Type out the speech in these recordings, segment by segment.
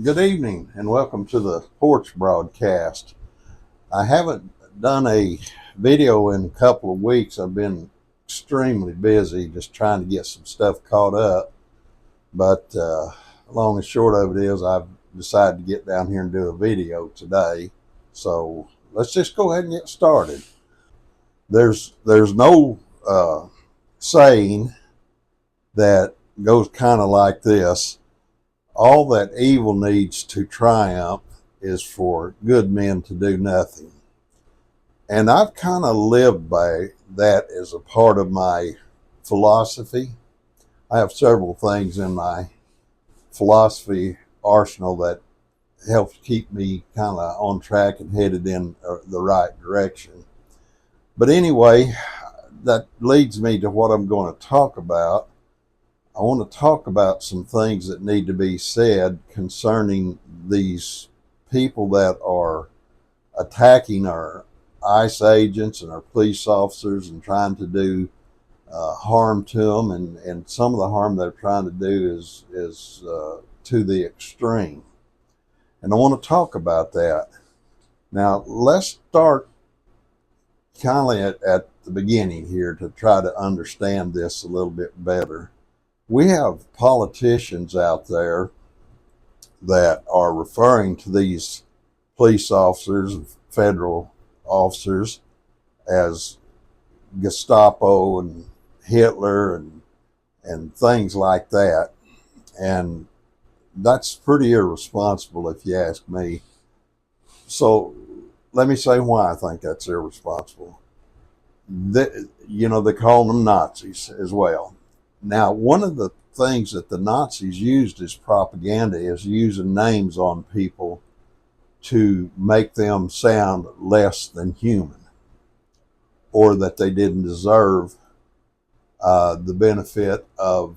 Good evening and welcome to the Porch broadcast. I haven't done a video in a couple of weeks. I've been extremely busy just trying to get some stuff caught up. But long and short of it is I've decided to get down here and do a video today. So let's just go ahead and get started. There's no saying that goes kind of like this: all that evil needs to triumph is for good men to do nothing. And I've kind of lived by that as a part of my philosophy. I have several things in my philosophy arsenal that helps keep me kind of on track and headed in the right direction. But anyway, that leads me to what I'm going to talk about. I want to talk about some things that need to be said concerning these people that are attacking our ICE agents and our police officers and trying to do harm to them. And some of the harm they're trying to do is to the extreme. And I want to talk about that. Now, let's start kind of at the beginning here to try to understand this a little bit better. We have politicians out there that are referring to these police officers, federal officers, as Gestapo and Hitler and things like that. And that's pretty irresponsible if you ask me. So let me say why I think that's irresponsible. They call them Nazis as well. Now, one of the things that the Nazis used as propaganda is using names on people to make them sound less than human, or that they didn't deserve the benefit of,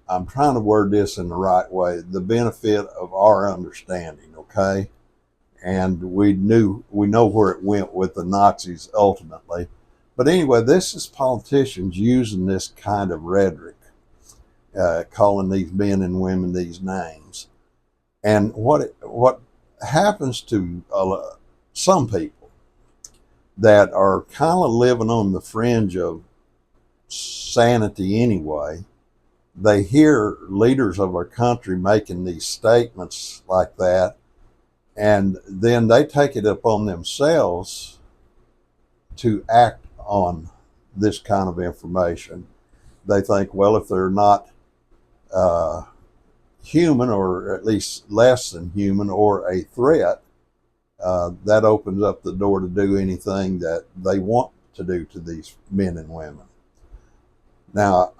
I'm trying to word this in the right way, the benefit of our understanding, okay? And we know where it went with the Nazis ultimately. But anyway, this is politicians using this kind of rhetoric, calling these men and women these names. And what happens to some people that are kind of living on the fringe of sanity anyway, they hear leaders of our country making these statements like that, and then they take it upon themselves to act on this kind of information. They think, well, if they're not human, or at least less than human, or a threat, that opens up the door to do anything that they want to do to these men and women. Now,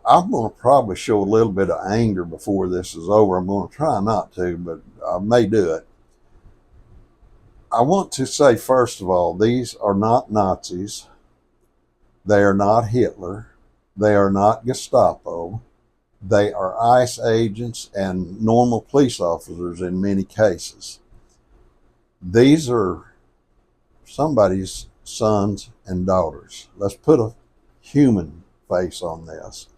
I'm going to probably show a little bit of anger before this is over. I'm going to try not to, but I may do it. I want to say, first of all, these are not Nazis. They are not Hitler. They are not Gestapo. They are ICE agents and normal police officers in many cases. These are somebody's sons and daughters. Let's put a human face on this.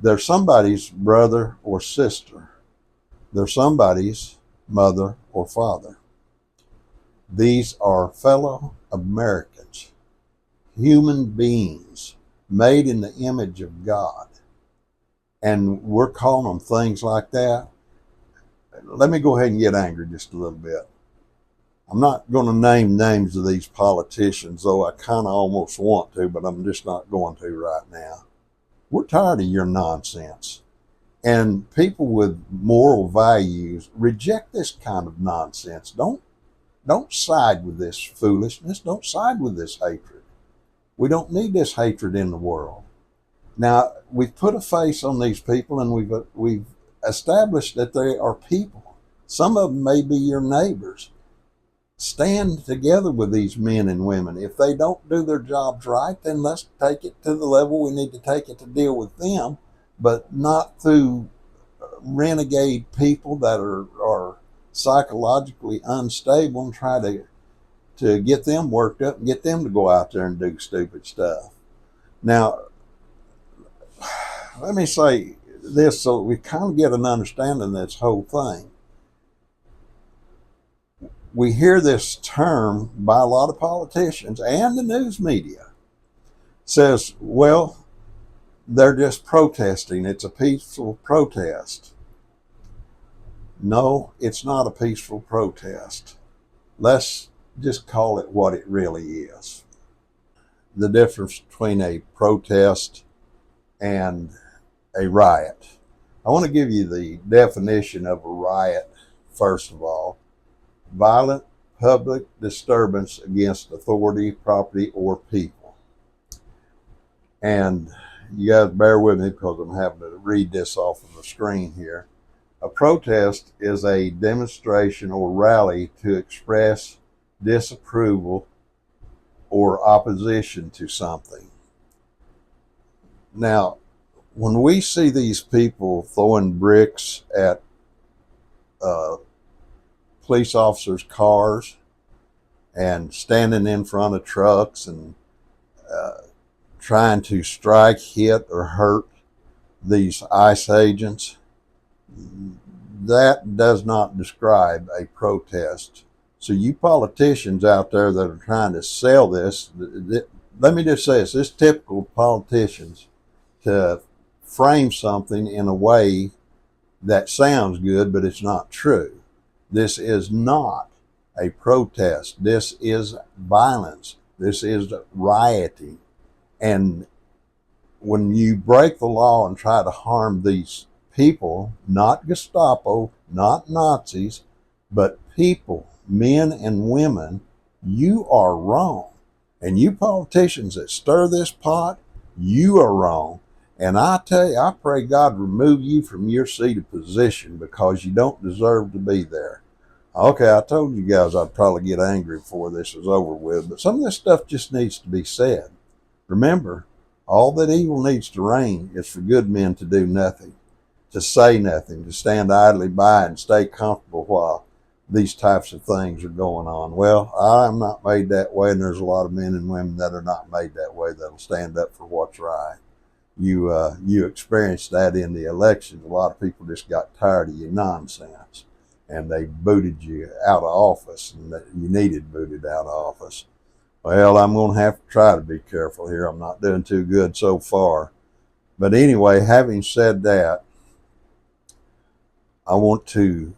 They're somebody's brother or sister. They're somebody's mother or father. These are fellow Americans, human beings made in the image of God. And we're calling them things like that. Let me go ahead and get angry just a little bit. I'm not going to name names of these politicians, though I kind of almost want to, but I'm just not going to right now. We're tired of your nonsense. And people with moral values reject this kind of nonsense. Don't side with this foolishness. Don't side with this hatred. We don't need this hatred in the world. Now, we've put a face on these people, and we've established that they are people. Some of them may be your neighbors. Stand together with these men and women. If they don't do their jobs right, then let's take it to the level we need to take it to deal with them, but not through renegade people that are psychologically unstable and try to get them worked up and get them to go out there and do stupid stuff. Now, let me say this so we kind of get an understanding of this whole thing. we hear this term by a lot of politicians and the news media. Says, well, they're just protesting. It's a peaceful protest. No, it's not a peaceful protest. Let's just call it what it really is. The difference between a protest and a riot. I want to give you the definition of a riot, first of all. Violent public disturbance against authority, property, or people. And you guys bear with me because I'm having to read this off of the screen here. A protest is a demonstration or rally to express disapproval or opposition to something. Now, when we see these people throwing bricks at police officers' cars and standing in front of trucks and trying to strike, hit, or hurt these ICE agents, that does not describe a protest. So you politicians out there that are trying to sell this, let me just say this, it's typical of politicians to frame something in a way that sounds good, but it's not true. This is not a protest. This is violence. This is rioting. And when you break the law and try to harm these people, not Gestapo, not Nazis, but people, men and women, you are wrong. And you politicians that stir this pot, you are wrong. And I tell you, I pray God remove you from your seat of position because you don't deserve to be there. Okay, I told you guys I'd probably get angry before this was over with, but some of this stuff just needs to be said. Remember, all that evil needs to reign is for good men to do nothing, to say nothing, to stand idly by and stay comfortable while these types of things are going on. Well, I'm not made that way, and there's a lot of men and women that are not made that way that'll stand up for what's right. You experienced that in the elections. A lot of people just got tired of your nonsense, and they booted you out of office, and you needed booted out of office. Well, I'm going to have to try to be careful here. I'm not doing too good so far. But anyway, having said that, I want to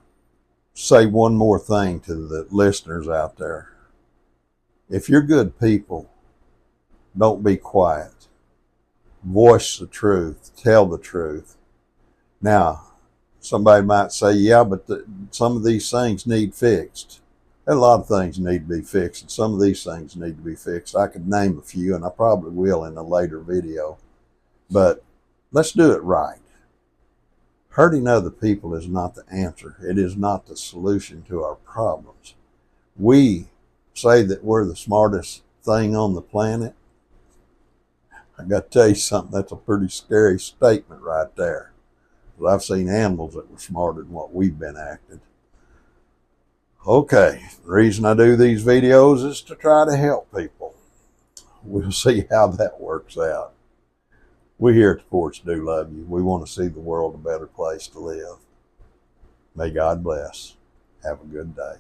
say one more thing to the listeners out there. If you're good people, don't be quiet. Voice the truth. Tell the truth. Now, somebody might say, yeah, but some of these things need fixed. A lot of things need to be fixed, and some of these things need to be fixed. I could name a few, and I probably will in a later video. But let's do it right. Hurting other people is not the answer. It is not the solution to our problems. We say that we're the smartest thing on the planet. I got to tell you something, that's a pretty scary statement right there. Because I've seen animals that were smarter than what we've been acting. Okay, the reason I do these videos is to try to help people. We'll see how that works out. We here at the Porch do love you. We want to see the world a better place to live. May God bless. Have a good day.